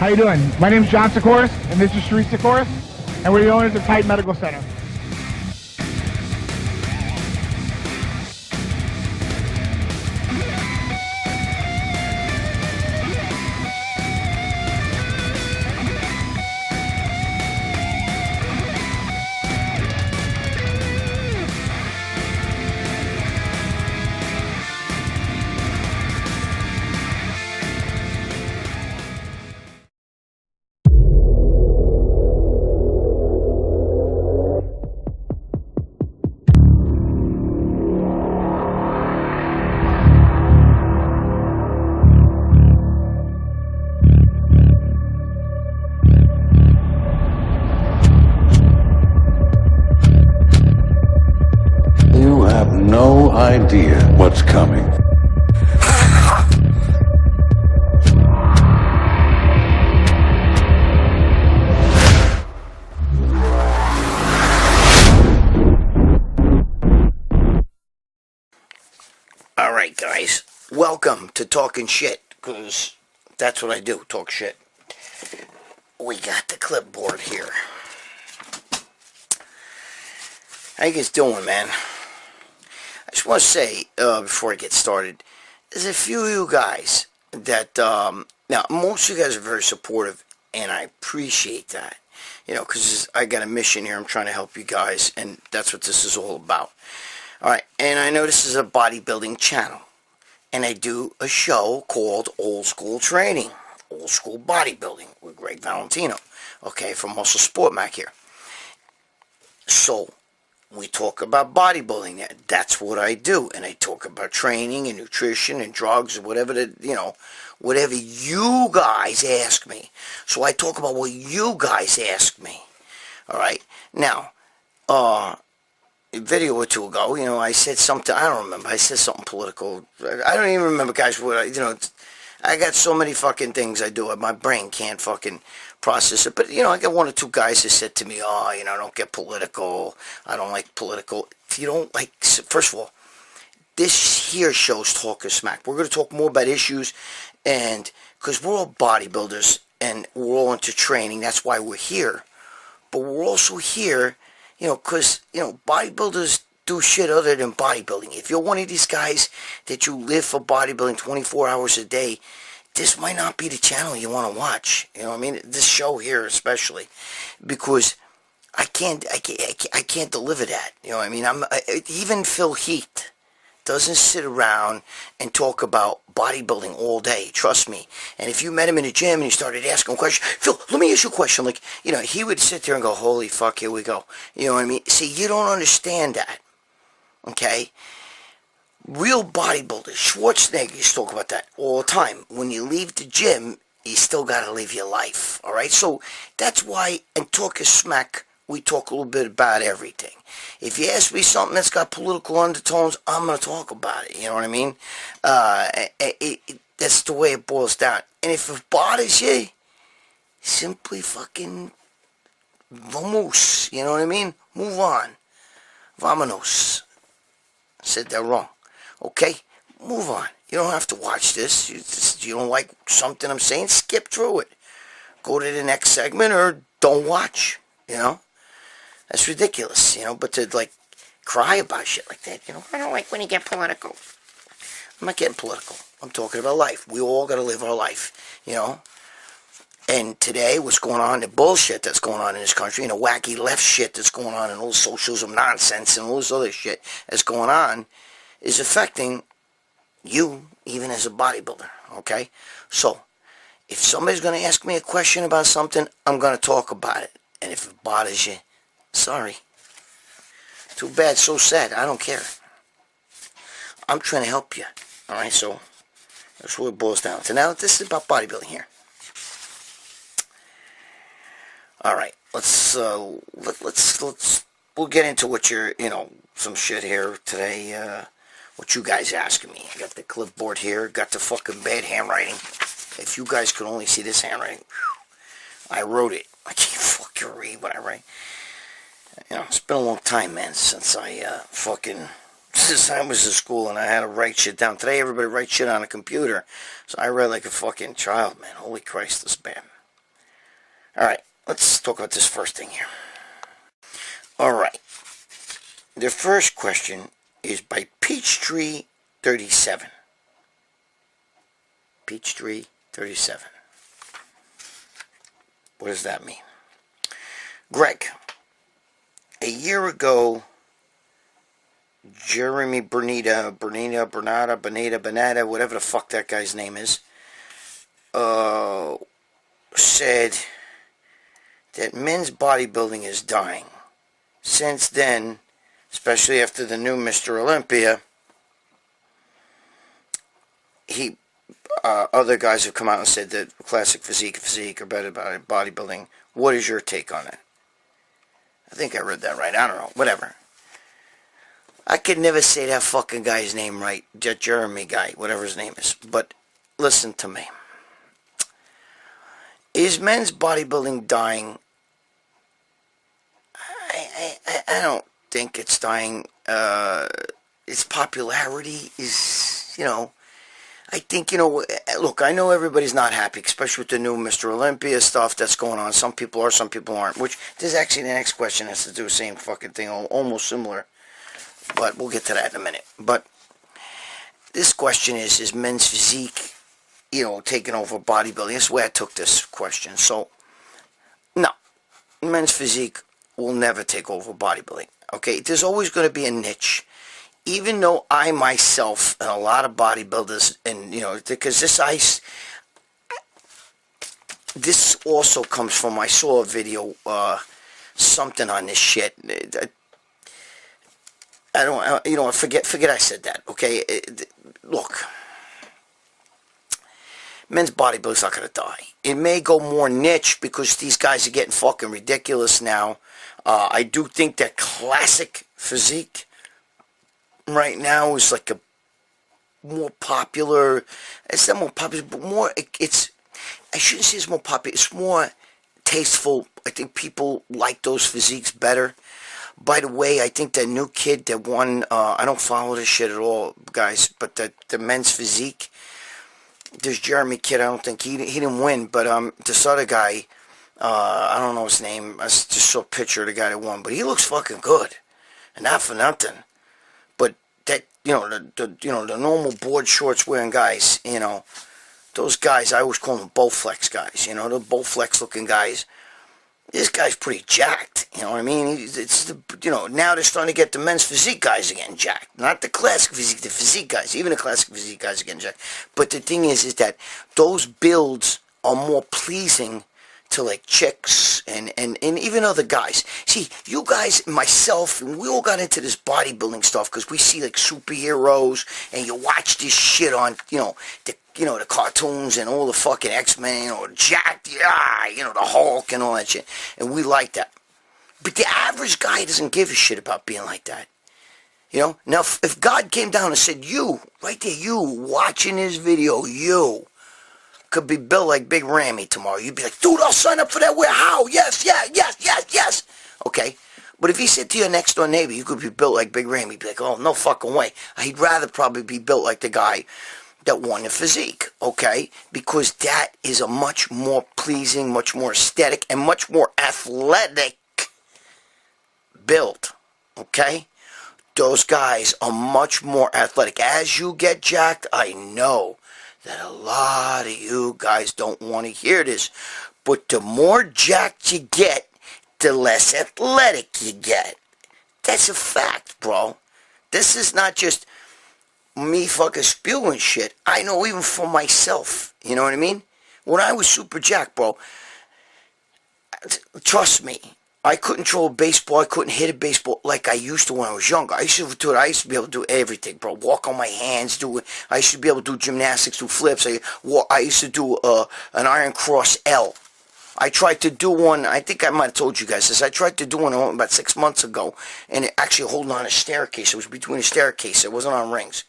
How you doing? My name's John Sikoris, and this is Sharif Sikoris, and we're the owners of Titan Medical Center. You have no idea what's coming. Alright guys, welcome to Talking Shit, because that's what I do, talk shit. We got the clipboard here. How you guys doing, man? I just want to say, before I get started, there's a few of you guys that, now, most of you guys are very supportive, and I appreciate that. You know, because I got a mission here, I'm trying to help you guys, and that's what this is all about. Alright, and I know this is a bodybuilding channel, and I do a show called Old School Training, Old School Bodybuilding, with Gregg Valentino, okay, from Muscle Sport Mac here. So, we talk about bodybuilding. That's what I do. And I talk about training and nutrition and drugs and whatever, whatever you guys ask me. So I talk about what you guys ask me. Alright? Now, a video or two ago, I said something, I don't remember. I said something political. I don't even remember, guys, what I got so many fucking things I do. My brain can't fucking process it. But, I got one or two guys that said to me, don't get political. I don't like political. If you don't like, first of all, this here show's Talking Smack. We're going to talk more about issues, and because we're all bodybuilders, and we're all into training. That's why we're here. But we're also here, because, bodybuilders do shit other than bodybuilding. If you're one of these guys that you live for bodybuilding 24 hours a day, this might not be the channel you want to watch. You know what I mean? This show here especially, because I can't deliver that. You know what I mean? Even Phil Heath doesn't sit around and talk about bodybuilding all day. Trust me. And if you met him in the gym and you started asking questions, Phil, let me ask you a question. Like, he would sit there and go, holy fuck, here we go. You know what I mean? See, you don't understand that. Okay? Real bodybuilders, Schwarzenegger used to talk about that all the time. When you leave the gym, you still got to live your life. Alright? So, that's why in Talking Smack, we talk a little bit about everything. If you ask me something that's got political undertones, I'm going to talk about it. You know what I mean? That's the way it boils down. And if it bothers you, simply fucking vamos. You know what I mean? Move on. Vamonos. I said that wrong. Okay? Move on. You don't have to watch this. You don't like something I'm saying? Skip through it. Go to the next segment or don't watch. That's ridiculous, but to, cry about shit like that, I don't like when you get political. I'm not getting political. I'm talking about life. We all got to live our life, And today, what's going on, the bullshit that's going on in this country, and the wacky left shit that's going on, and all the socialism nonsense, and all this other shit that's going on, is affecting you, even as a bodybuilder, okay? So, if somebody's going to ask me a question about something, I'm going to talk about it. And if it bothers you, sorry. Too bad, so sad. I don't care. I'm trying to help you. Alright, so that's what it boils down to. Now, this is about bodybuilding here. Alright, we'll get into what you're, some shit here today, what you guys asking me. I got the clipboard here, got the fucking bad handwriting. If you guys could only see this handwriting, I wrote it. I can't fucking read what I write. It's been a long time, man, since since I was in school and I had to write shit down. Today, everybody writes shit on a computer, so I read like a fucking child, man. Holy Christ, this bad. Alright, let's talk about this first thing here. Alright. The first question is by Peachtree37. Peachtree37. What does that mean? Greg, a year ago, Jeremy Bernita, whatever the fuck that guy's name is, said that men's bodybuilding is dying. Since then, especially after the new Mr. Olympia, other guys have come out and said that classic physique are better than bodybuilding. What is your take on it? I think I read that right. I don't know. Whatever. I could never say that fucking guy's name right. Jeremy guy, whatever his name is. But listen to me. Is men's bodybuilding dying? I don't think it's dying. Its popularity is, I think, look, I know everybody's not happy, especially with the new Mr. Olympia stuff that's going on. Some people are, some people aren't, which, this is actually the next question has to do the same fucking thing, almost similar, but we'll get to that in a minute. But this question is men's physique, taking over bodybuilding? That's the way I took this question. So, no, men's physique will never take over bodybuilding, okay? There's always going to be a niche. Even though I myself and a lot of bodybuilders, and because this also comes from, I saw a video, something on this shit. I don't, forget I said that, okay? Look, men's bodybuilding's not going to die. It may go more niche because these guys are getting fucking ridiculous now. I do think that classic physique right now is like a more popular, it's not more popular, but more, it's, I shouldn't say it's more popular, it's more tasteful. I think people like those physiques better. By the way, I think that new kid that won, I don't follow this shit at all, guys, but the men's physique, this Jeremy kid, I don't think, he didn't win, but this other guy, I don't know his name, I just saw a picture of the guy that won, but he looks fucking good, and not for nothing. That, the normal board shorts wearing guys, those guys, I always call them Bowflex guys, the Bowflex looking guys. This guy's pretty jacked, you know what I mean? It's now they're starting to get the men's physique guys again jacked. Not the classic physique, the physique guys. Even the classic physique guys are getting jacked. But the thing is that those builds are more pleasing to like chicks and even other guys. See, you guys, myself, and we all got into this bodybuilding stuff because we see like superheroes and you watch this shit on, the cartoons and all the fucking X-Men or Jack, the Hulk and all that shit. And we like that. But the average guy doesn't give a shit about being like that. Now, if God came down and said, you, right there, you, watching this video, you could be built like Big Rammy tomorrow. You'd be like, dude, I'll sign up for that. Where? How? Yes. Okay. But if he said to your next door neighbor, you could be built like Big Rammy, you'd be like, oh, no fucking way. He'd rather probably be built like the guy that won the physique, okay? Because that is a much more pleasing, much more aesthetic, and much more athletic build, okay? Those guys are much more athletic. As you get jacked, I know that a lot of you guys don't want to hear this, but the more jacked you get, the less athletic you get. That's a fact, bro. This is not just me fucking spewing shit. I know even for myself, you know what I mean? When I was super jacked, bro, trust me, I couldn't throw a baseball, I couldn't hit a baseball like I used to when I was younger. I used to do it. I used to be able to do everything, bro. Walk on my hands, do it. I used to be able to do gymnastics, do flips. I used to do an Iron Cross L. I tried to do one, I think I might have told you guys this. I tried to do one about 6 months ago, and it actually holding on a staircase. It was between a staircase. It wasn't on rings.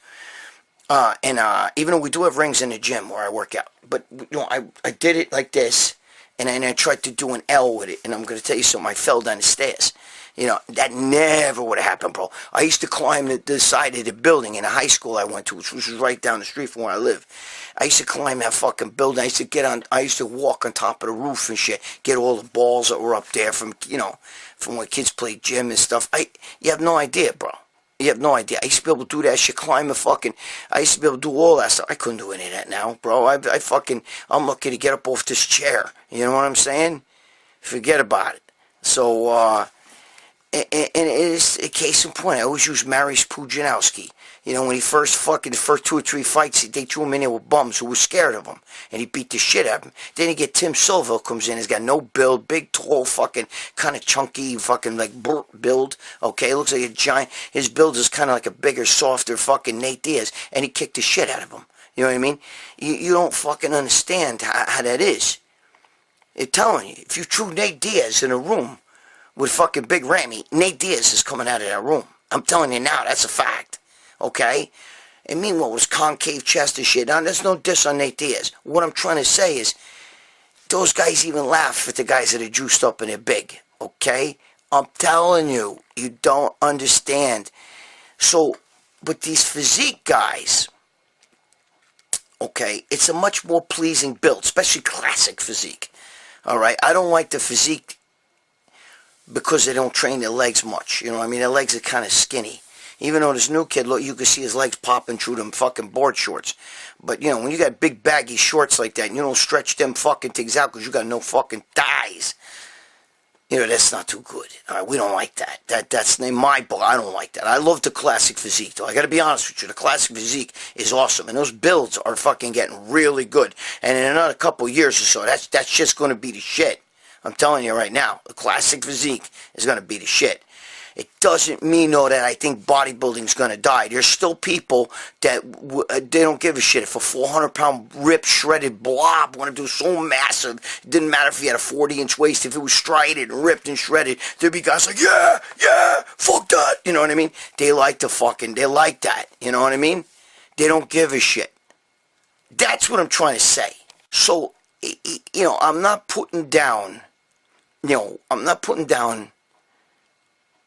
Even though we do have rings in the gym where I work out. But, I did it like this. and then I tried to do an L with it, and I'm going to tell you something, I fell down the stairs. You know, that never would have happened, bro. I used to climb the side of the building in a high school I went to, which was right down the street from where I live. I used to climb that fucking building. I used to walk on top of the roof and shit, get all the balls that were up there from, you know, from when kids played gym and stuff. You have no idea, bro. You have no idea. I used to be able to do that shit, climb the fucking, I used to be able to do all that stuff. I couldn't do any of that now, bro. I'm lucky to get up off this chair. You know what I'm saying? Forget about it. So, and it is a case in point. I always use Mariusz Pudzianowski. You know, when he the first 2 or 3 fights, they threw him in there with bums who were scared of him. And he beat the shit out of him. Then you get Tim Silva comes in. He's got no build, big, tall, fucking, kind of chunky, fucking, like, build. Okay, looks like a giant. His build is kind of like a bigger, softer fucking Nate Diaz. And he kicked the shit out of him. You know what I mean? You don't fucking understand how that is. I'm telling you, if you threw Nate Diaz in a room with fucking Big Ramy, Nate Diaz is coming out of that room. I'm telling you now, that's a fact. Okay? And meanwhile, it was concave chest and shit. Now, there's no diss on Nate Diaz. What I'm trying to say is, those guys even laugh at the guys that are juiced up and they're big. Okay? I'm telling you, you don't understand. So, but these physique guys, okay, it's a much more pleasing build, especially classic physique. Alright? I don't like the physique because they don't train their legs much. You know what I mean? Their legs are kind of skinny. Even though this new kid, look, you can see his legs popping through them fucking board shorts. But, you know, when you got big baggy shorts like that, and you don't stretch them fucking things out because you got no fucking thighs, you know, that's not too good. All right, we don't like that. That's in my book. I don't like that. I love the classic physique, though. I got to be honest with you. The classic physique is awesome. And those builds are fucking getting really good. And in another couple of years or so, that's just going to be the shit. I'm telling you right now. The classic physique is going to be the shit. It doesn't mean, though, that I think bodybuilding's going to die. There's still people that they don't give a shit. If a 400-pound ripped, shredded blob wanted to do so massive, it didn't matter if he had a 40-inch waist. If it was striated and ripped and shredded, there'd be guys like, yeah, fuck that. You know what I mean? They like that. You know what I mean? They don't give a shit. That's what I'm trying to say. So, you know, I'm not putting down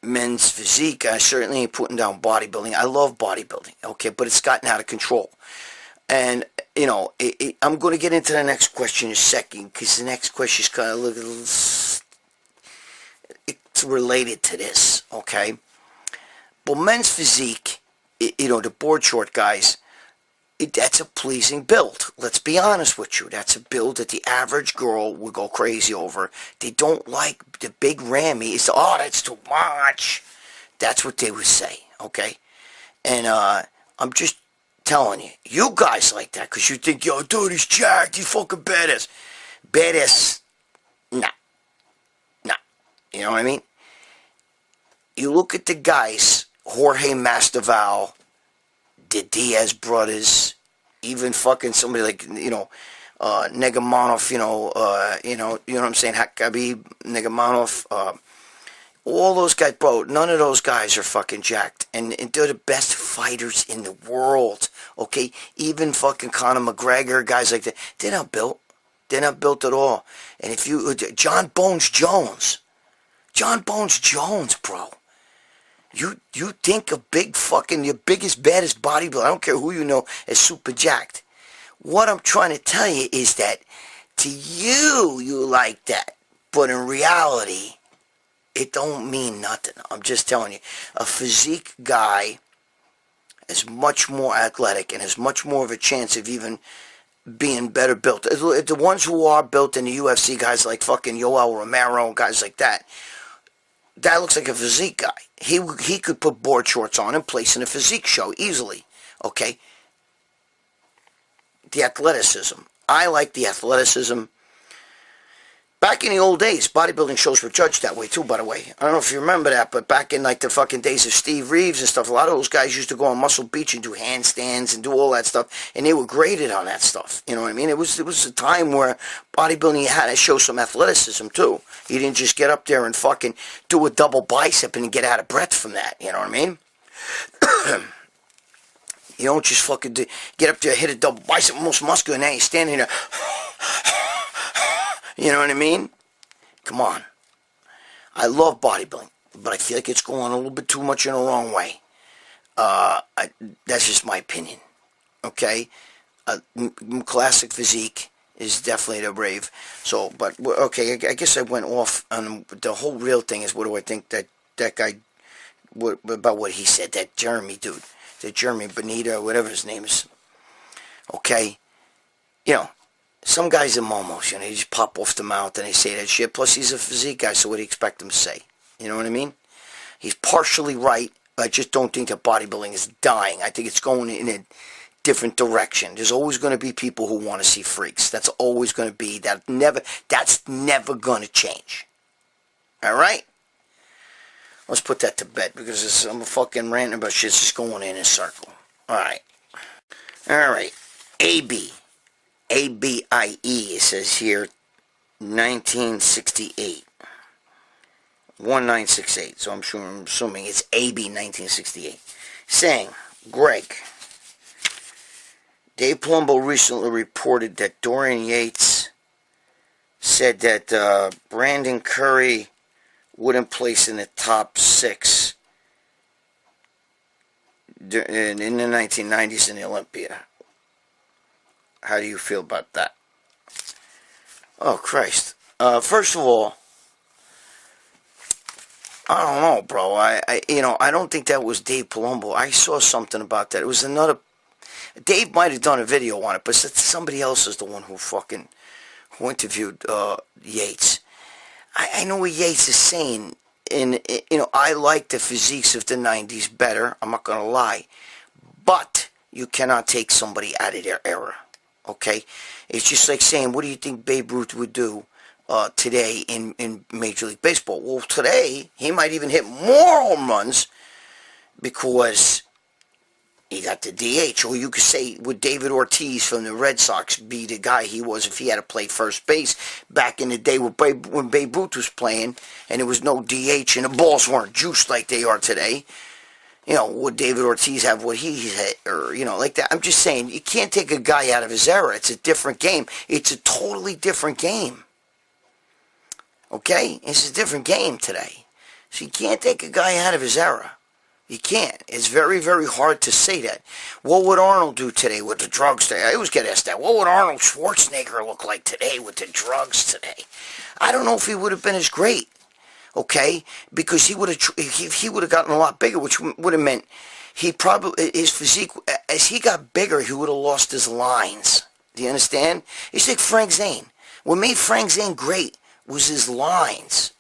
men's physique. I certainly ain't putting down bodybuilding. I love bodybuilding, okay, but it's gotten out of control. And, you know, I'm going to get into the next question in a second, because the next question is kind of it's related to this, okay? But men's physique, you know, the board short guys, that's a pleasing build. Let's be honest with you. That's a build that the average girl would go crazy over. They don't like the big Ramy. It's, oh, that's too much. That's what they would say, okay? And I'm just telling you, you guys like that because you think, yo, dude, he's jacked. He's fucking badass. Badass, nah. You know what I mean? You look at the guys, Jorge Masvidal, the Diaz brothers, even fucking somebody like, you know, Negamanov, you know what I'm saying, Khabib, Negamanov, all those guys, bro, none of those guys are fucking jacked, and they're the best fighters in the world, okay? Even fucking Conor McGregor, guys like that, they're not built at all. And if you, John Bones Jones, bro, You think a big fucking, your biggest, baddest bodybuilder, I don't care who you know, is super jacked. What I'm trying to tell you is that to you, you like that. But in reality, it don't mean nothing. I'm just telling you. A physique guy is much more athletic and has much more of a chance of even being better built. The ones who are built in the UFC, guys like fucking Yoel Romero, guys like that, that looks like a physique guy. He could put board shorts on and place in a physique show easily. Okay? The athleticism. I like the athleticism. Back in the old days, bodybuilding shows were judged that way too, by the way. I don't know if you remember that, but back in like the fucking days of Steve Reeves and stuff, a lot of those guys used to go on Muscle Beach and do handstands and do all that stuff, and they were graded on that stuff. You know what I mean? It was a time where bodybuilding had to show some athleticism too. You didn't just get up there and fucking do a double bicep and get out of breath from that. You know what I mean? You don't just fucking get up there, hit a double bicep, most muscular, and now you're standing there. You know what I mean? Come on. I love bodybuilding, but I feel like it's going a little bit too much in the wrong way. That's just my opinion. Okay? Classic physique is definitely the brave. So, but, okay, I guess I went off on the whole real thing is what do I think that guy, about what he said, that Jeremy dude, that Jeremy Benita, whatever his name is. Okay? You know, some guys are momos, you know, they just pop off the mouth and they say that shit. Plus, he's a physique guy, so what do you expect him to say? You know what I mean? He's partially right. I just don't think that bodybuilding is dying. I think it's going in a different direction. There's always going to be people who want to see freaks. That's always going to be. That's never going to change. All right? Let's put that to bed because I'm fucking ranting about shit just going in a circle. All right. All right. A-B. A-B-I-E, it says here, 1968. 1968, so I'm assuming it's A-B 1968. Saying, Greg, Dave Palumbo recently reported that Dorian Yates said that Brandon Curry wouldn't place in the top 6 in the 1990s in the Olympia. How do you feel about that? Oh, Christ. First of all, I don't know, bro. I don't think that was Dave Palumbo. I saw something about that. It was another... Dave might have done a video on it, but somebody else is the one who interviewed Yates. I know what Yates is saying. And, I like the physiques of the 90s better. I'm not going to lie. But you cannot take somebody out of their era. Okay, it's just like saying, what do you think Babe Ruth would do today in Major League Baseball? Well, today he might even hit more home runs because he got the DH. Or you could say, would David Ortiz from the Red Sox be the guy he was if he had to play first base back in the day when Babe Ruth was playing and there was no DH and the balls weren't juiced like they are today? Would David Ortiz have what he hit, or, like that? I'm just saying, you can't take a guy out of his era. It's a different game. It's a totally different game. Okay? It's a different game today. So you can't take a guy out of his era. You can't. It's very, very hard to say that. What would Arnold do today with the drugs today? I always get asked that. What would Arnold Schwarzenegger look like today with the drugs today? I don't know if he would have been as great. Okay, because he would have gotten a lot bigger, which would have meant his physique, as he got bigger, he would have lost his lines. Do you understand? It's like Frank Zane. What made Frank Zane great was his lines.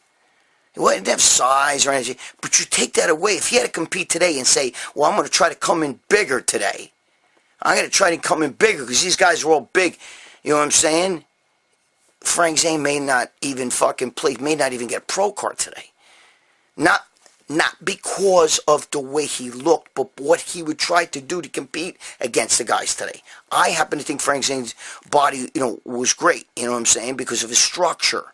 He didn't have size or anything, but you take that away. If he had to compete today and say, well, I'm going to try to come in bigger today. I'm going to try to come in bigger because these guys are all big. You know what I'm saying? Frank Zane may not even may not even get a pro card today. Not because of the way he looked, but what he would try to do to compete against the guys today. I happen to think Frank Zane's body, was great, you know what I'm saying, because of his structure,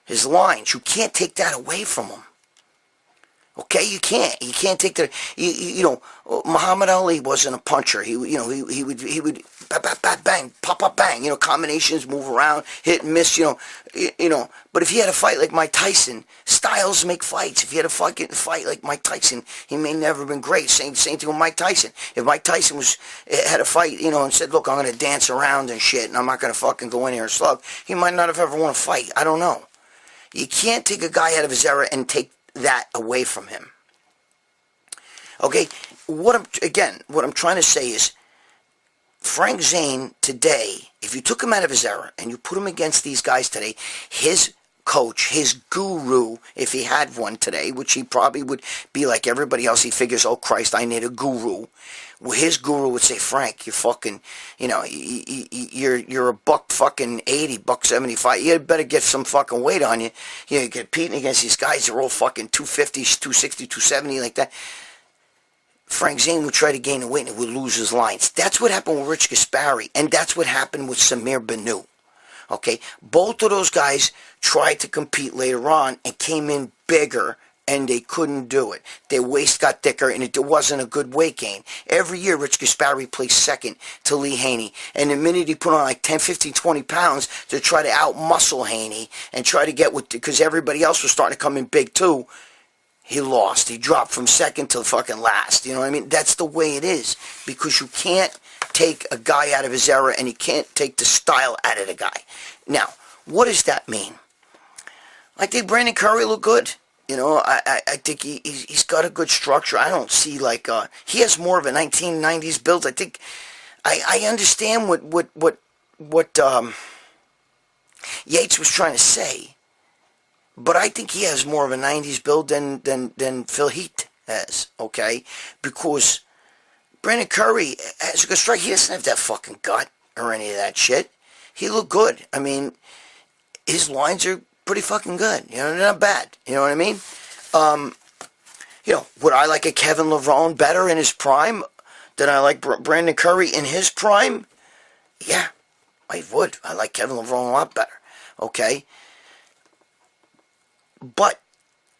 his lines. You can't take that away from him. Okay, you can't. You can't take that. Muhammad Ali wasn't a puncher. He would bang, pop up, bang. Combinations, move around, hit and miss. But if he had a fight like Mike Tyson, styles make fights. If he had a fucking fight like Mike Tyson, he may never have been great. Same thing with Mike Tyson. If Mike Tyson had a fight, and said, look, I'm gonna dance around and shit, and I'm not gonna fucking go in here and slug, he might not have ever won a fight. I don't know. You can't take a guy out of his era and take that away from him. Okay, what I'm trying to say is, Frank Zane today, if you took him out of his era and you put him against these guys today, his coach, his guru, if he had one today, which he probably would be like everybody else, he figures, oh Christ, I need a guru. Well, his guru would say, Frank, you're fucking, you're a buck fucking 80, buck 75. You better get some fucking weight on you. You're competing against these guys that are all fucking 250, 260, 270, like that. Frank Zane would try to gain the weight and would lose his lines. That's what happened with Rich Gaspari, and that's what happened with Samir Banu. Okay, both of those guys tried to compete later on and came in bigger and they couldn't do it. Their waist got thicker, and it wasn't a good weight gain. Every year, Rich Gaspari placed second to Lee Haney, and the minute he put on like 10, 15, 20 pounds to try to out-muscle Haney and try to get with, because everybody else was starting to come in big too, he lost. He dropped from second to fucking last. You know what I mean? That's the way it is, because you can't take a guy out of his era, and you can't take the style out of the guy. Now, what does that mean? I think Brandon Curry looked good. You know, I think he's got a good structure. I don't see like he has more of a 1990s build. I think I understand what Yates was trying to say, but I think he has more of a 90s build than Phil Heath has. Okay, because Brandon Curry has a good strike. He doesn't have that fucking gut or any of that shit. He looked good. I mean, his lines are pretty fucking good. You know, they're not bad. You know what I mean? You know, would I like a Kevin Levrone better in his prime than I like Brandon Curry in his prime? Yeah, I would. I like Kevin Levrone a lot better. Okay? But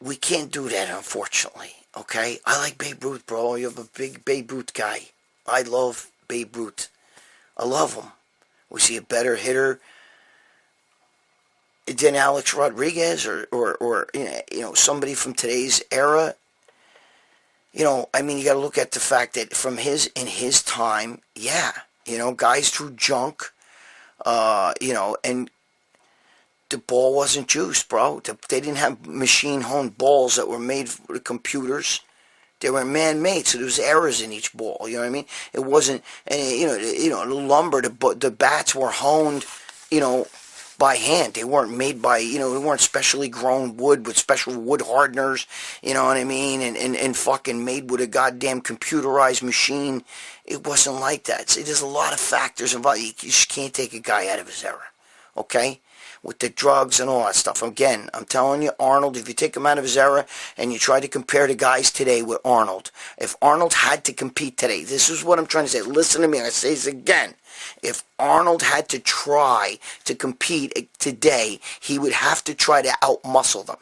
we can't do that, unfortunately. Okay? I like Babe Ruth, bro. You're a big Babe Ruth guy. I love Babe Ruth. I love him. We see a better hitter than Alex Rodriguez or you know, somebody from today's era. You know, I mean, you got to look at the fact that in his time, yeah, you know, guys threw junk, you know, and the ball wasn't juiced, bro. They didn't have machine-honed balls that were made for the computers. They were man-made, so there was errors in each ball. You know what I mean? It wasn't, and you know, the lumber, the bats were honed, you know, by hand. They weren't made by, you know, they weren't specially grown wood with special wood hardeners, you know what I mean, and fucking made with a goddamn computerized machine. It wasn't like that. See, there's a lot of factors involved. You just can't take a guy out of his era, okay? With the drugs and all that stuff. Again, I'm telling you, Arnold, if you take him out of his era and you try to compare the guys today with Arnold, if Arnold had to compete today, this is what I'm trying to say. Listen to me, I say this again. If Arnold had to try to compete today, he would have to try to out-muscle them.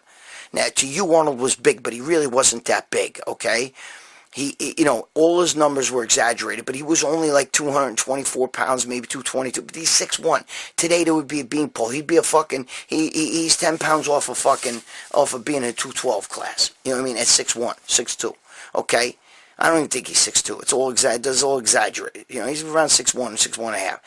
Now, to you, Arnold was big, but he really wasn't that big, okay? He, you know, all his numbers were exaggerated, but he was only like 224 pounds, maybe 222, but he's 6'1". Today, there would be a beanpole. He'd be a fucking, he's 10 pounds off of being in a 212 class. You know what I mean? At 6'1", 6'2", okay? I don't even think he's 6'2". It's all exaggerated. You know, he's around 6'1", 6'1.5".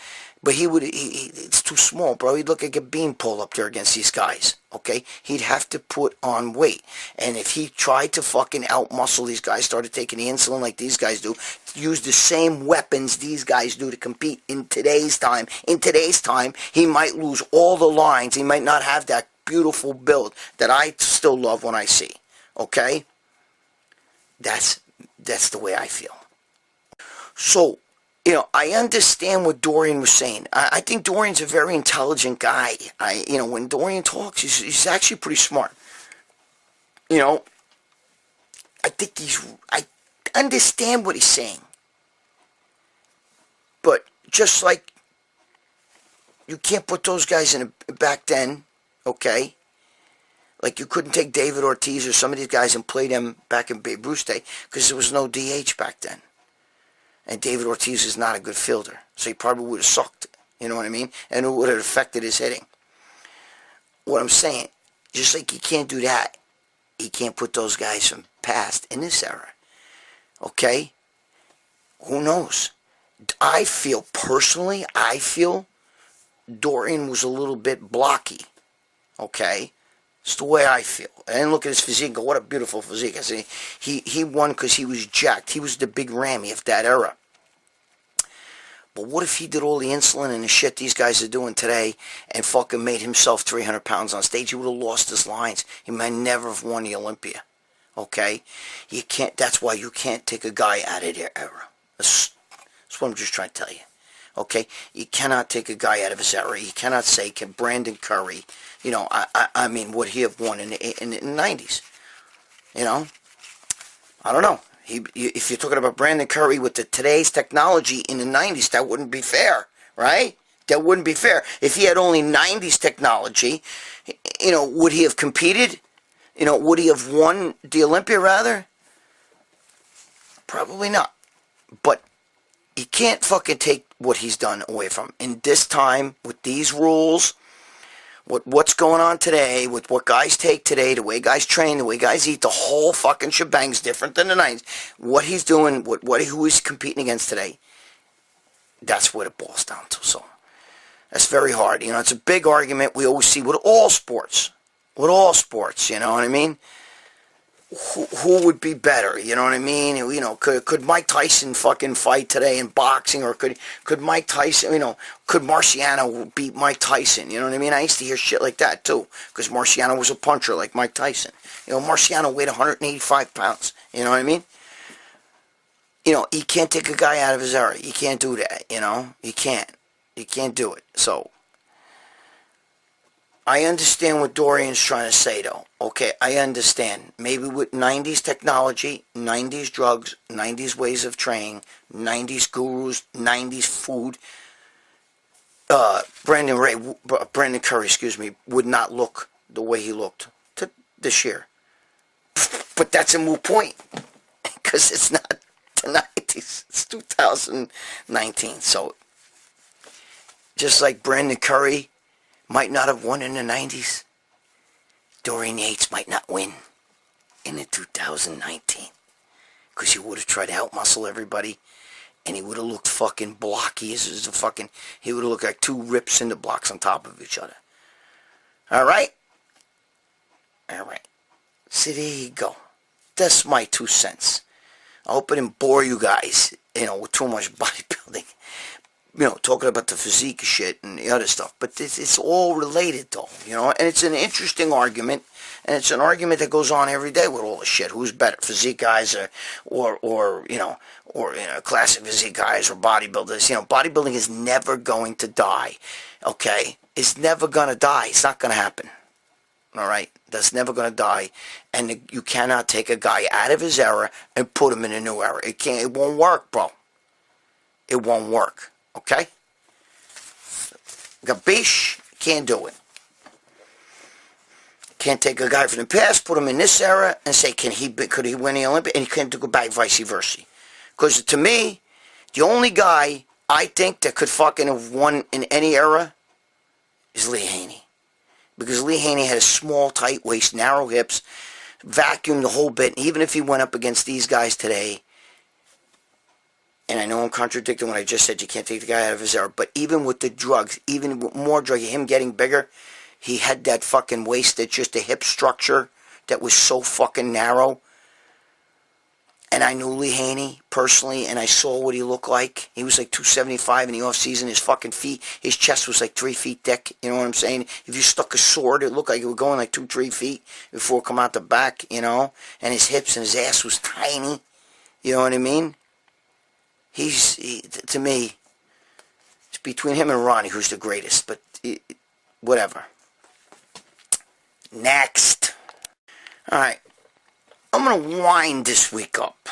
But it's too small, bro. He'd look like a beanpole up there against these guys, okay? He'd have to put on weight. And if he tried to fucking out-muscle these guys, started taking the insulin like these guys do, use the same weapons these guys do to compete in today's time, he might lose all the lines. He might not have that beautiful build that I still love when I see, okay? That's the way I feel. So, you know, I understand what Dorian was saying. I think Dorian's a very intelligent guy. You know, when Dorian talks, he's actually pretty smart. You know, I understand what he's saying. But just like you can't put those guys in back then, okay? Like you couldn't take David Ortiz or some of these guys and play them back in Babe Ruth's day because there was no DH back then. And David Ortiz is not a good fielder, so he probably would have sucked, you know what I mean? And it would have affected his hitting. What I'm saying, just like he can't do that, he can't put those guys from past in this era, okay? Who knows? I feel Dorian was a little bit blocky, okay? It's the way I feel. I didn't look at his physique and go, what a beautiful physique. I say, he won because he was jacked. He was the big Rammy of that era. But what if he did all the insulin and the shit these guys are doing today and fucking made himself 300 pounds on stage? He would have lost his lines. He might never have won the Olympia. Okay? You can't, that's why you can't take a guy out of their era. That's what I'm just trying to tell you. Okay? You cannot take a guy out of his era. You cannot say, can Brandon Curry, you know, I mean, would he have won in the 90s? You know? I don't know. If you're talking about Brandon Curry with today's technology in the 90s, that wouldn't be fair, right? That wouldn't be fair. If he had only 90s technology, you know, would he have competed? Would he have won the Olympia rather? Probably not. But you can't fucking take what he's done away from him. In this time, with these rules, what's going on today, with what guys take today, the way guys train, the way guys eat, the whole fucking shebang's different than the 90s. What he's doing, who he's competing against today, that's what it boils down to. So that's very hard. It's a big argument we always see with all sports. With all sports, you know what I mean? Who would be better? You know what I mean? Could Mike Tyson fucking fight today in boxing, or could Mike Tyson? Could Marciano beat Mike Tyson? You know what I mean? I used to hear shit like that too, because Marciano was a puncher like Mike Tyson. Marciano weighed 185 pounds. You know what I mean? You can't take a guy out of his era. You can't do that. You can't. You can't do it. So I understand what Dorian's trying to say, though. Okay, I understand. Maybe with 90s technology, 90s drugs, 90s ways of training, 90s gurus, 90s food, Brandon Curry, would not look the way he looked this year. But that's a moot point, because it's not the 90s. It's 2019. So just like Brandon Curry might not have won in the 90s, Dorian Yates might not win in the 2019. Because he would have tried to outmuscle everybody, and he would have looked fucking blocky. He would have looked like two ripped cinder blocks on top of each other. Alright? Alright. See, there you go. That's my 2 cents. I hope I didn't bore you guys, with too much bodybuilding. Talking about the physique shit and the other stuff. But it's all related, though, And it's an interesting argument. And it's an argument that goes on every day with all the shit. Who's better, physique guys or classic physique guys or bodybuilders? Bodybuilding is never going to die, okay? It's never going to die. It's not going to happen, all right? That's never going to die. And you cannot take a guy out of his era and put him in a new era. It won't work, bro. It won't work. Okay? Gabish, can't do it. Can't take a guy from the past, put him in this era, and say, could he win the Olympia? And you can't go back vice versa. Because to me, the only guy I think that could fucking have won in any era is Lee Haney. Because Lee Haney had a small, tight waist, narrow hips, vacuumed the whole bit, and even if he went up against these guys today, and I know I'm contradicting what I just said, you can't take the guy out of his era, but even with the drugs, even with more drugs, him getting bigger, he had that fucking waist, that's just a hip structure that was so fucking narrow. And I knew Lee Haney personally, and I saw what he looked like. He was like 275 in the off-season. His fucking feet, his chest was like 3 feet thick. You know what I'm saying? If you stuck a sword, it looked like it was going like 2-3 feet before it come out the back, And his hips and his ass was tiny. You know what I mean? To me, it's between him and Ronnie who's the greatest, but whatever. Next. Alright. I'm going to wind this week up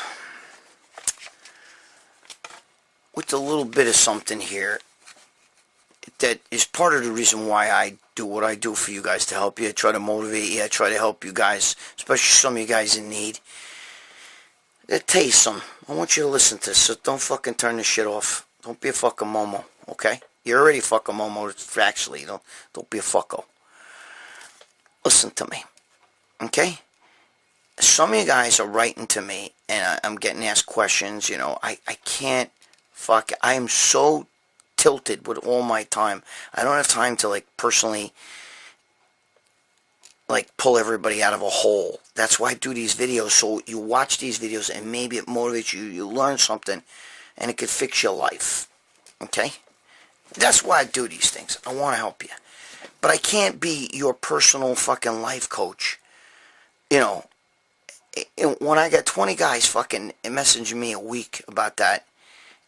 with a little bit of something here that is part of the reason why I do what I do for you guys, to help you. I try to motivate you. I try to help you guys, especially some of you guys in need. I'll tell you something. I want you to listen to this, so don't fucking turn this shit off. Don't be a fucking momo, okay? You're already fucking momo, actually. Don't be a fucko. Listen to me, okay? Some of you guys are writing to me, and I'm getting asked questions, I can't, I am so tilted with all my time. I don't have time to, personally, pull everybody out of a hole. That's why I do these videos, so you watch these videos, and maybe it motivates you, you learn something, and it could fix your life, okay? That's why I do these things. I want to help you. But I can't be your personal fucking life coach, when I got 20 guys fucking messaging me a week about that,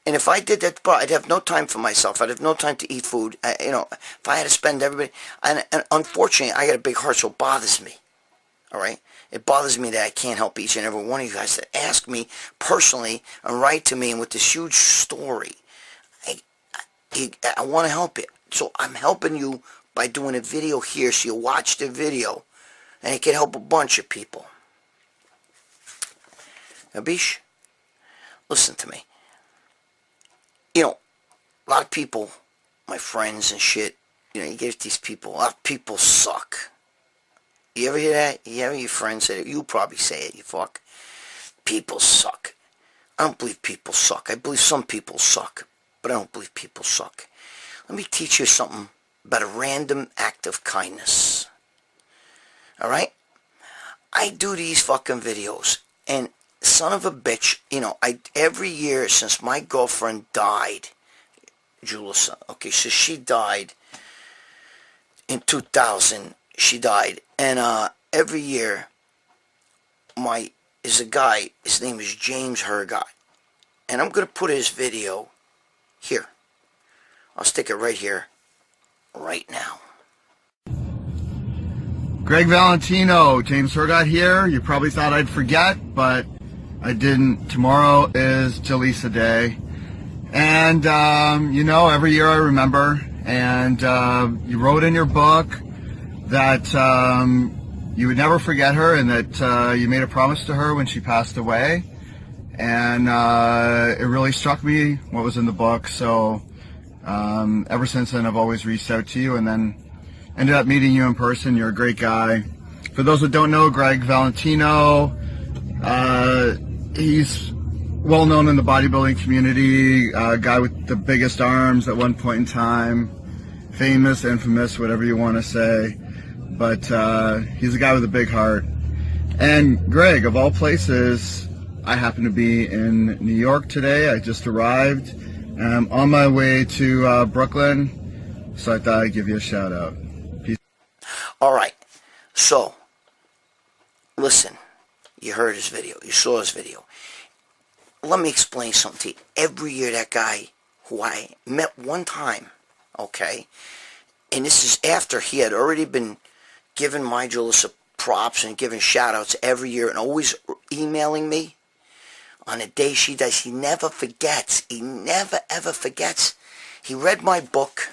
and if I did that, bro, I'd have no time for myself. I'd have no time to eat food. If I had to spend everybody, and unfortunately, I got a big heart, so it bothers me. All right, it bothers me that I can't help each and every one of you guys that ask me personally and write to me and with this huge story. I want to help you, so I'm helping you by doing a video here, so you watch the video. And it can help a bunch of people. Abish, listen to me. You know, a lot of people, my friends and shit, you know, you get these people, a lot of people suck. You ever hear that? You ever hear your friends say it? You probably say it, you fuck. People suck. I don't believe people suck. I believe some people suck, but I don't believe people suck. Let me teach you something about a random act of kindness. Alright? I do these fucking videos, and son of a bitch, you know, every year since my girlfriend died, Julissa, okay, so she died in 2000, she died, and every year, is a guy, his name is James Hergott, and I'm going to put his video here. I'll stick it right here, right now. Gregg Valentino, James Hergott here. You probably thought I'd forget, but I didn't. Tomorrow is Jalisa Day. And, you know, every year I remember. And you wrote in your book that you would never forget her and that you made a promise to her when she passed away. And it really struck me what was in the book. So ever since then, I've always reached out to you and then ended up meeting you in person. You're a great guy. For those that don't know, Gregg Valentino, he's well known in the bodybuilding community, a guy with the biggest arms at one point in time, famous, infamous, whatever you want to say, but he's a guy with a big heart. And Gregg, of all places, I happen to be in New York today. I just arrived, and I'm on my way to Brooklyn, so I thought I'd give you a shout out. Peace. All right, so listen, you heard his video, you saw his video. Let me explain something to you. Every year that guy who I met one time, okay, and this is after he had already been giving my Julissa props and giving shout outs every year and always emailing me on the day she dies. He never forgets. He never ever forgets. He read my book,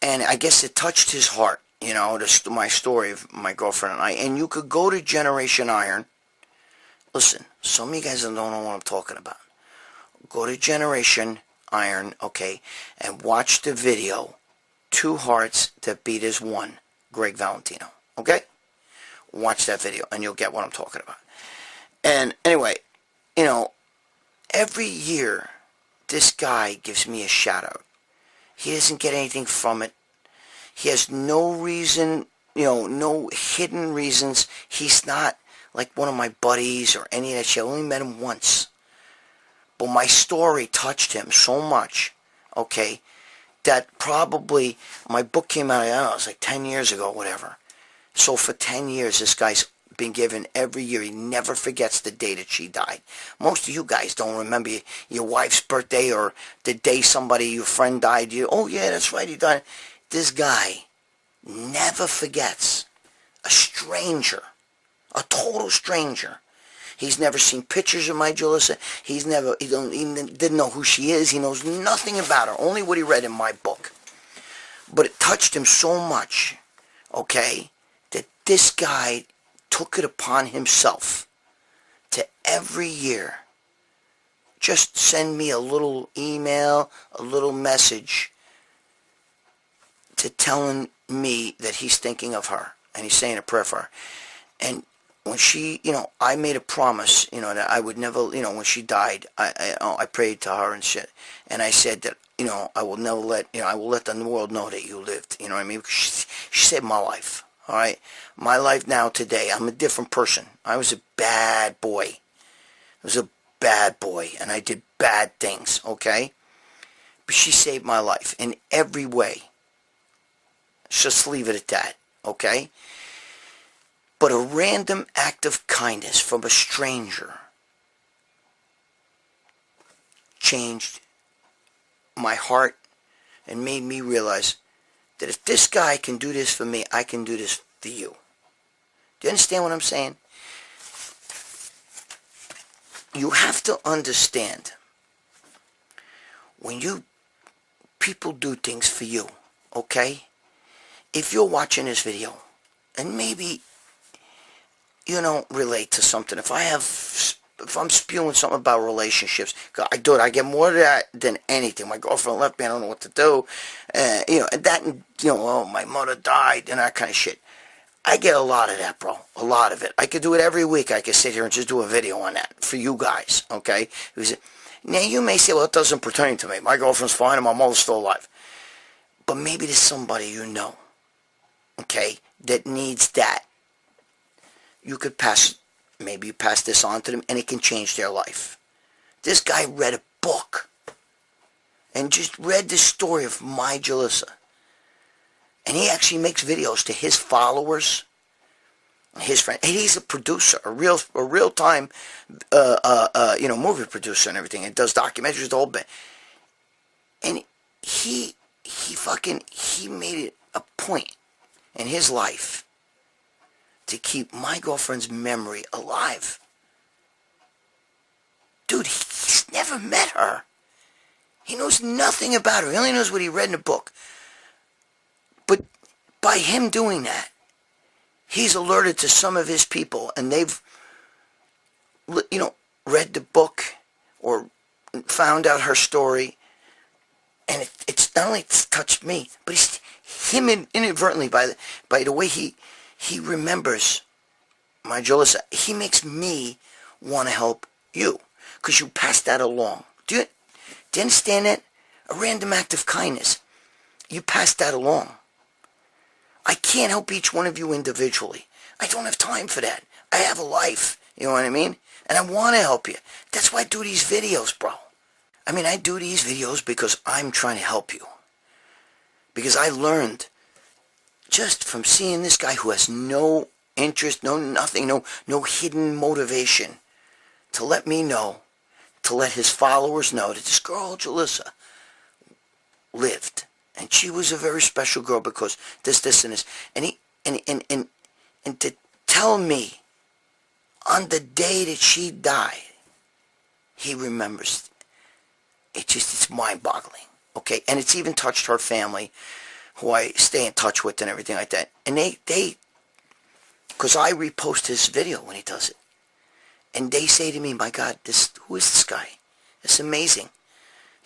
and I guess it touched his heart, you know, my story of my girlfriend and I. And you could go to Generation Iron. Listen, some of you guys don't know what I'm talking about. Go to Generation Iron, okay, and watch the video, Two Hearts That Beat as One, Gregg Valentino, okay? Watch that video, and you'll get what I'm talking about. And anyway, you know, every year, this guy gives me a shout-out. He doesn't get anything from it. He has no reason, you know, no hidden reasons. He's not like one of my buddies or any of that shit. I only met him once. But my story touched him so much, okay, that probably my book came out, I don't know, it was like 10 years ago, whatever. So for 10 years, this guy's been given every year. He never forgets the day that she died. Most of you guys don't remember your wife's birthday or the day somebody, your friend died. Oh, yeah, that's right, he died. This guy never forgets. A stranger. A total stranger. He's never seen pictures of my Julissa. He didn't know who she is. He knows nothing about her. Only what he read in my book. But it touched him so much, okay, that this guy took it upon himself to every year just send me a little email, a little message to telling me that he's thinking of her and he's saying a prayer for her. And when she, you know, I made a promise, you know, that I would never, you know, when she died, I prayed to her and shit, and I said that, you know, I will never let, you know, I will let the world know that you lived, you know what I mean? Because she saved my life, all right? My life now today, I'm a different person. I was a bad boy. I was a bad boy, and I did bad things, okay? But she saved my life in every way. Just leave it at that, okay? But a random act of kindness from a stranger changed my heart and made me realize that if this guy can do this for me, I can do this for you. Do you understand what I'm saying? You have to understand, when people do things for you, okay? If you're watching this video, and maybe relate to something, if I'm spewing something about relationships, I get more of that than anything. My girlfriend left me, I don't know what to do. And that, oh, my mother died and that kind of shit. I get a lot of that, bro. A lot of it. I could do it every week. I could sit here and just do a video on that for you guys, okay? Now, you may say, well, it doesn't pertain to me. My girlfriend's fine and my mother's still alive. But maybe there's somebody you know, okay, that needs that. You could maybe you pass this on to them and it can change their life. This guy read a book and just read the story of my Jalissa. And he actually makes videos to his followers, his friends. And he's a producer, a real-time, movie producer and everything. And does documentaries, the whole bit. And he made it a point in his life to keep my girlfriend's memory alive. Dude, he's never met her. He knows nothing about her. He only knows what he read in a book. But by him doing that, he's alerted to some of his people, and they've, read the book or found out her story, and it's not only touched me, but him inadvertently by the way he remembers my Jalissa. He makes me want to help you because you pass that along. Do you understand that? A random act of kindness. You pass that along. I can't help each one of you individually. I don't have time for that. I have a life, you know what I mean? And I want to help you. That's why I do these videos, bro. I do these videos because I'm trying to help you. Because I learned just from seeing this guy who has no interest, no nothing, no hidden motivation, to let me know, to let his followers know that this girl, Jalissa, lived. And she was a very special girl because this, and this. And to tell me on the day that she died, he remembers. It's mind-boggling, okay? And it's even touched her family, who I stay in touch with and everything like that. And they because I repost his video when he does it. And they say to me, my God, who is this guy? It's amazing.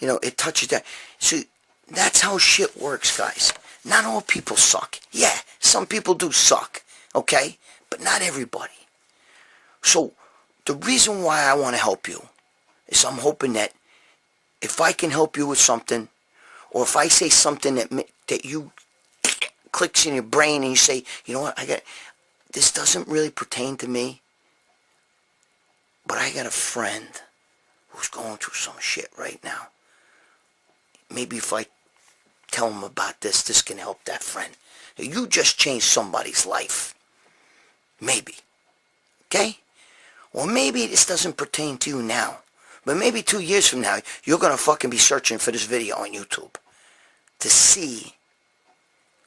It touches that. So that's how shit works, guys. Not all people suck. Yeah, some people do suck, okay? But not everybody. So the reason why I want to help you is I'm hoping that if I can help you with something, or if I say something that you clicks in your brain and you say, you know what, this doesn't really pertain to me, but I got a friend who's going through some shit right now. Maybe if I tell him about this can help that friend. You just changed somebody's life. Maybe. Okay? Or maybe this doesn't pertain to you now. But maybe 2 years from now, you're going to fucking be searching for this video on YouTube to see,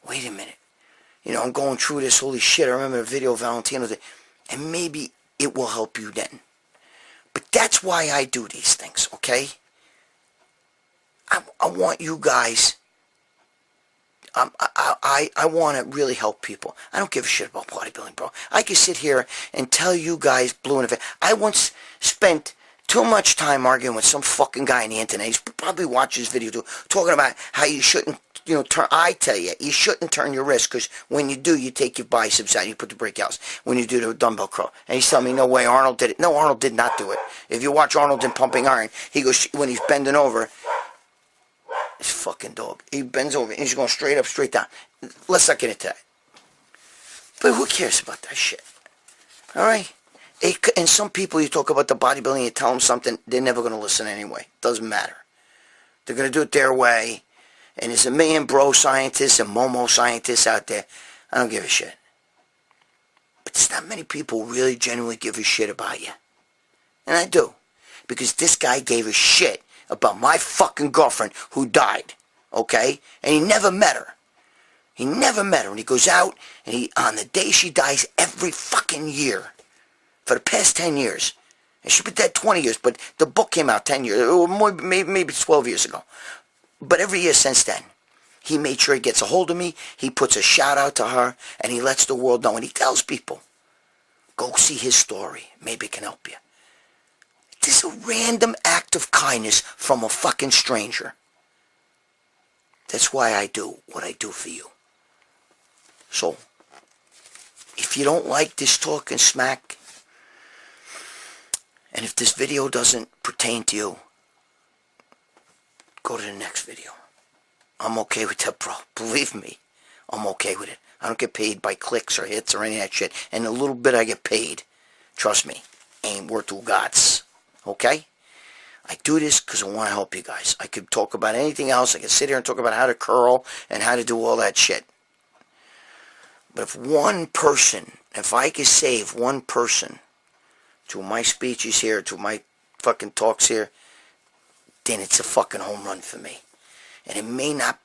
wait a minute, I'm going through this, holy shit, I remember the video of Valentino, and maybe it will help you then. But that's why I do these things, okay? I want you guys, I want to really help people. I don't give a shit about bodybuilding, bro. I can sit here and tell you guys blue in the face. I once spent too much time arguing with some fucking guy on the internet. He's probably watched this video too, talking about how you shouldn't, I tell you, you shouldn't turn your wrist, because when you do, you take your biceps out, you put the breakouts when you do the dumbbell curl. And he's telling me, no way, Arnold did it. No, Arnold did not do it. If you watch Arnold in Pumping Iron, he goes, when he's bending over, this fucking dog, he bends over and he's going straight up, straight down. Let's not get into that. But who cares about that shit? Alright? And some people, you talk about the bodybuilding, you tell them something, they're never going to listen anyway. Doesn't matter. They're going to do it their way. And there's a million bro scientists and Momo scientists out there. I don't give a shit. But there's not many people who really genuinely give a shit about you. And I do. Because this guy gave a shit about my fucking girlfriend who died. Okay? And he never met her. He never met her. And he goes out, and on the day she dies every fucking year, for the past 10 years, and she's been dead 20 years, but the book came out 10 years, or more, maybe 12 years ago. But every year since then, he made sure he gets a hold of me, he puts a shout out to her, and he lets the world know, and he tells people. Go see his story. Maybe it can help you. This is a random act of kindness from a fucking stranger. That's why I do what I do for you. So, if you don't like this talking smack, and if this video doesn't pertain to you, go to the next video. I'm okay with that, bro. Believe me, I'm okay with it. I don't get paid by clicks or hits or any of that shit. And the little bit I get paid, trust me, ain't worth two gods. Okay? I do this because I want to help you guys. I could talk about anything else. I could sit here and talk about how to curl and how to do all that shit. But if one person, if I could save one person to my speeches here, to my fucking talks here, then it's a fucking home run for me. And it may not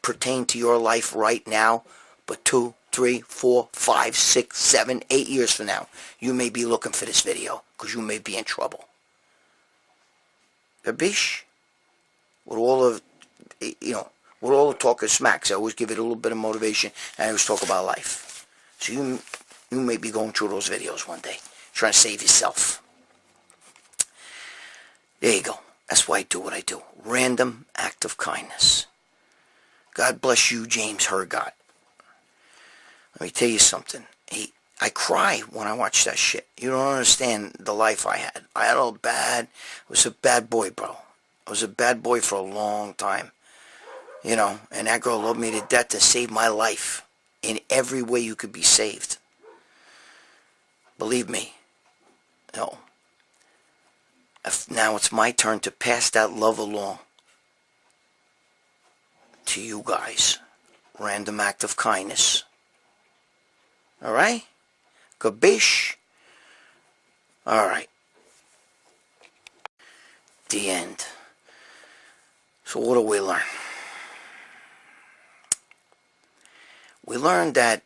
pertain to your life right now, but 2, 3, 4, 5, 6, 7, 8 years from now, you may be looking for this video because you may be in trouble. Babish, with all of, with all the talk of smacks, I always give it a little bit of motivation, and I always talk about life. So you may be going through those videos one day, trying to save yourself. There you go. That's why I do what I do. Random act of kindness. God bless you, James Hergott. Let me tell you something. I cry when I watch that shit. You don't understand the life I had. I had all bad. I was a bad boy, bro. I was a bad boy for a long time. And that girl loved me to death to save my life in every way you could be saved. Believe me. No. Now it's my turn to pass that love along to you guys. Random act of kindness. Alright? Gabish? Alright. The end. So what do we learn? We learned that,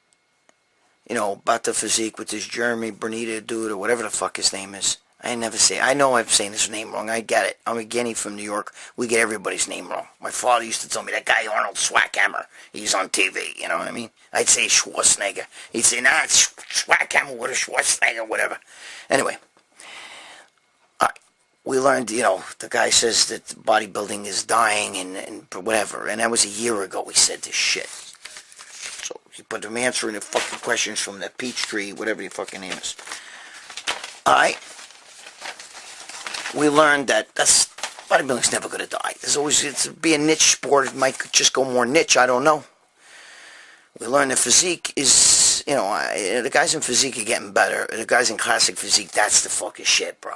about the physique with this Jeremy Bernita dude or whatever the fuck his name is. I know I'm saying his name wrong. I get it. I'm a Guinea from New York. We get everybody's name wrong. My father used to tell me, that guy Arnold Schwarzenegger, he's on TV, you know what I mean? I'd say Schwarzenegger. He'd say, nah, it's Schwarzenegger with a Schwarzenegger, whatever. Anyway, we learned, the guy says that bodybuilding is dying and whatever. And that was a year ago we said this shit. So, but I'm answering the fucking questions from the Peachtree, whatever your fucking name is. Alright? We learned that bodybuilding's never going to die. It's be a niche sport. It might just go more niche. I don't know. We learned that physique is, the guys in physique are getting better. The guys in classic physique, that's the fucking shit, bro.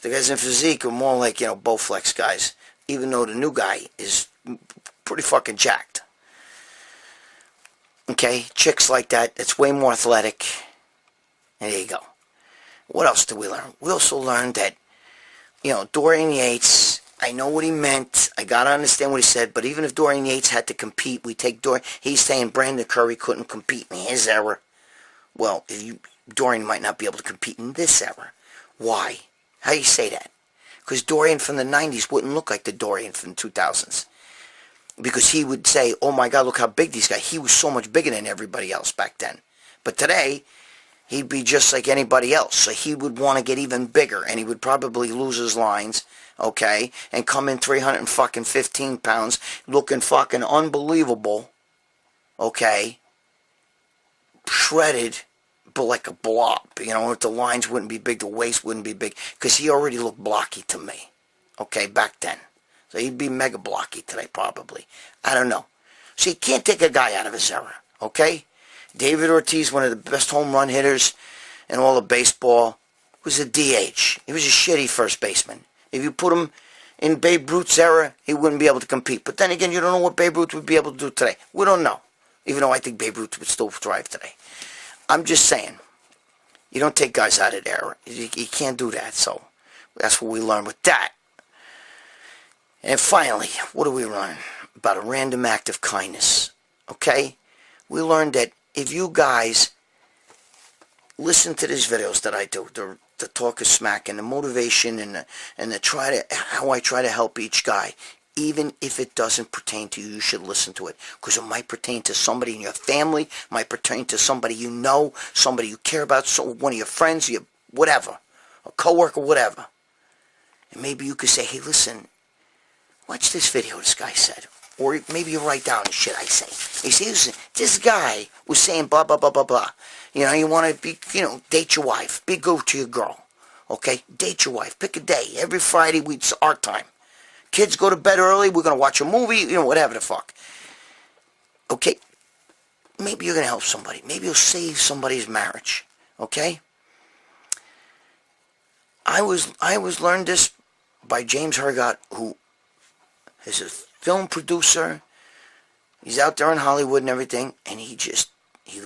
The guys in physique are more like, Bowflex guys. Even though the new guy is pretty fucking jacked. Okay? Chicks like that, it's way more athletic. And there you go. What else did we learn? We also learned that, Dorian Yates, I know what he meant. I got to understand what he said. But even if Dorian Yates had to compete, we take Dorian. He's saying Brandon Curry couldn't compete in his era. Well, Dorian might not be able to compete in this era. Why? How do you say that? Because Dorian from the 90s wouldn't look like the Dorian from the 2000s. Because he would say, oh my God, look how big these guys. He was so much bigger than everybody else back then. But today, he'd be just like anybody else. So he would want to get even bigger. And he would probably lose his lines, okay? And come in 315 pounds, looking fucking unbelievable, okay? Shredded, but like a blob. If the lines wouldn't be big, the waist wouldn't be big. Because he already looked blocky to me, okay, back then. So he'd be mega blocky today, probably. I don't know. So you can't take a guy out of his era, okay? David Ortiz, one of the best home run hitters in all of baseball, was a DH. He was a shitty first baseman. If you put him in Babe Ruth's era, he wouldn't be able to compete. But then again, you don't know what Babe Ruth would be able to do today. We don't know. Even though I think Babe Ruth would still thrive today. I'm just saying, you don't take guys out of their era. You can't do that. So that's what we learned with that. And finally, what do we learn? About a random act of kindness. Okay? We learned that if you guys listen to these videos that I do, the talk of smack and the motivation and the how I try to help each guy, Even if it doesn't pertain to you, you should listen to it. Because it might pertain to somebody in your family, might pertain to somebody you know, somebody you care about, so one of your friends, whatever, a coworker, whatever. And maybe you could say, hey, listen, watch this video this guy said. Or maybe you write down the shit I say. You say, listen, this guy was saying blah, blah, blah, blah, blah. You know, you want to be, date your wife. Be good to your girl. Okay? Date your wife. Pick a day. Every Friday, it's our time. Kids go to bed early. We're going to watch a movie. Whatever the fuck. Okay? Maybe you're going to help somebody. Maybe you'll save somebody's marriage. Okay? I was learned this by James Hergott, who is a film producer. He's out there in Hollywood and everything, and he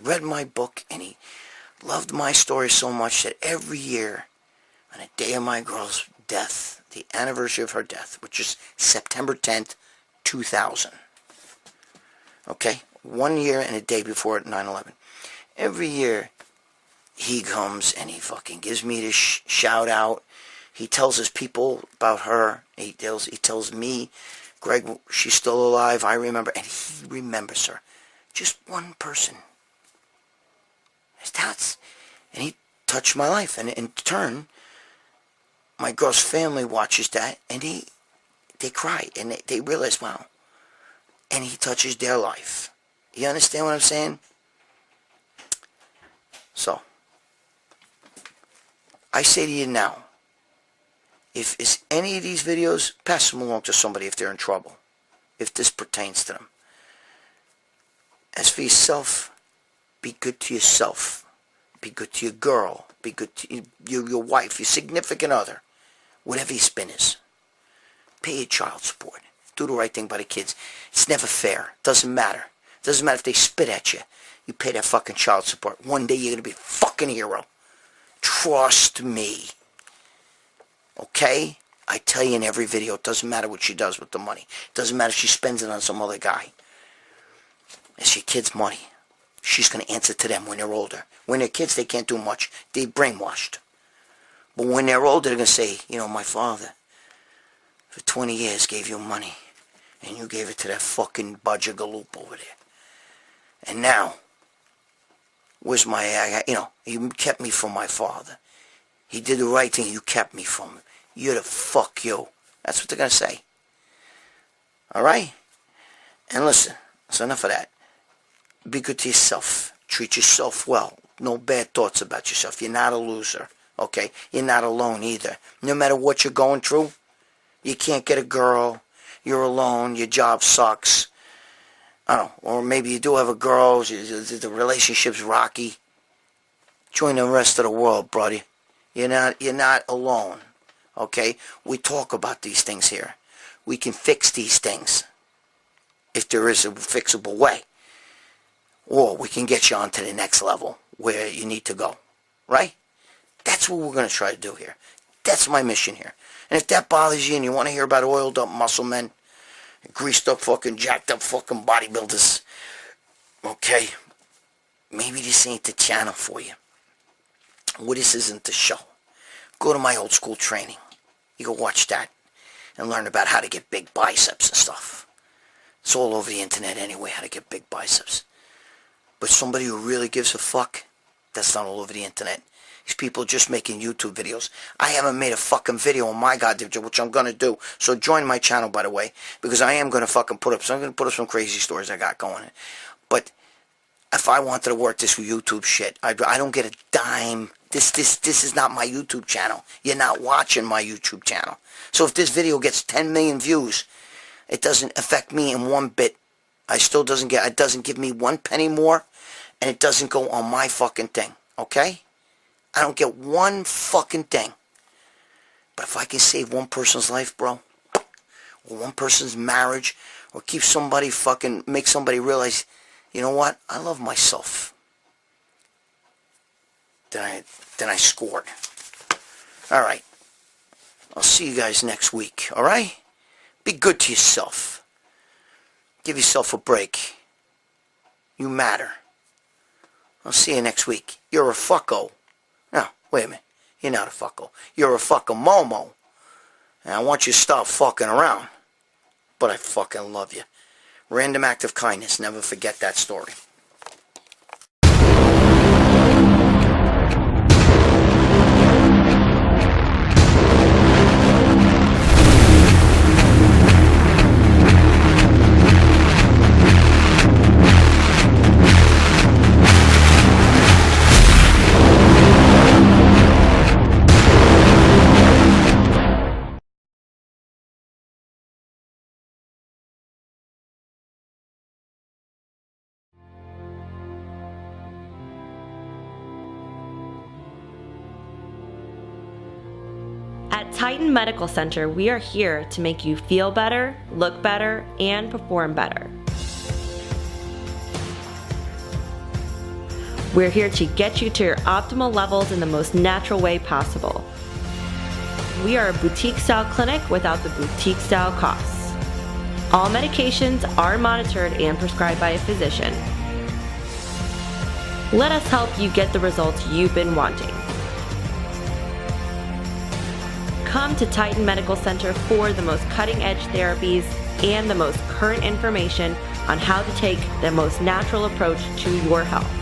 read my book, and he loved my story so much that every year, on the day of my girl's death, the anniversary of her death, which is September 10th, 2000. Okay? 1 year and a day before 9/11. Every year, he comes and he fucking gives me this shout out. He tells his people about her. He tells me, Greg, she's still alive. I remember. And he remembers her. Just one person. And he touched my life. And in turn, my girl's family watches that. And they cry. And they realize, wow. And he touches their life. You understand what I'm saying? So, I say to you now, if it's any of these videos, pass them along to somebody if they're in trouble. If this pertains to them. As for yourself, be good to yourself. Be good to your girl. Be good to your wife, your significant other. Whatever your spin is. Pay your child support. Do the right thing by the kids. It's never fair. Doesn't matter. Doesn't matter if they spit at you. You pay that fucking child support. One day you're going to be a fucking hero. Trust me. Okay? I tell you in every video, it doesn't matter what she does with the money. It doesn't matter if she spends it on some other guy. It's your kids' money. She's going to answer to them when they're older. When they're kids, they can't do much. They're brainwashed. But when they're older, they're going to say, my father, for 20 years, gave you money. And you gave it to that fucking budger galoop over there. And now, where's my, you kept me from my father. He did the right thing, you kept me from him. You're the fuck you. That's what they're going to say. Alright? And listen, that's enough of that. Be good to yourself. Treat yourself well. No bad thoughts about yourself. You're not a loser. Okay? You're not alone either. No matter what you're going through, you can't get a girl. You're alone. Your job sucks. I don't know. Or maybe you do have a girl. The relationship's rocky. Join the rest of the world, buddy. You're not alone. Okay? We talk about these things here. We can fix these things. If there is a fixable way. Or we can get you on to the next level where you need to go. Right? That's what we're going to try to do here. That's my mission here. And if that bothers you and you want to hear about oiled up muscle men, greased up fucking, jacked up fucking bodybuilders, okay, maybe this ain't the channel for you. Well, this isn't the show. Go to my old school training. You go watch that and learn about how to get big biceps and stuff. It's all over the internet anyway, how to get big biceps. But somebody who really gives a fuck, that's not all over the internet. These people are just making YouTube videos. I haven't made a fucking video on my goddamn, which I'm going to do. So join my channel, by the way, because I am going to fucking put up some crazy stories I got going. But if I wanted to work this YouTube shit, I don't get a dime. This is not my YouTube channel. You're not watching my YouTube channel. So if this video gets 10 million views, it doesn't affect me in one bit. It doesn't give me 1 penny more, and it doesn't go on my fucking thing. Okay? I don't get one fucking thing. But if I can save one person's life, bro, or one person's marriage, or keep somebody fucking, make somebody realize, you know what? I love myself. Then I scored. Alright. I'll see you guys next week. Alright? Be good to yourself. Give yourself a break. You matter. I'll see you next week. You're a fucko. No, wait a minute. You're not a fucko. You're a fucking momo. And I want you to stop fucking around. but I fucking love you. Random act of kindness. Never forget that story. At Titan Medical Center, we are here to make you feel better, look better, and perform better. We're here to get you to your optimal levels in the most natural way possible. We are a boutique-style clinic without the boutique-style costs. All medications are monitored and prescribed by a physician. Let us help you get the results you've been wanting. Come to Titan Medical Center for the most cutting-edge therapies and the most current information on how to take the most natural approach to your health.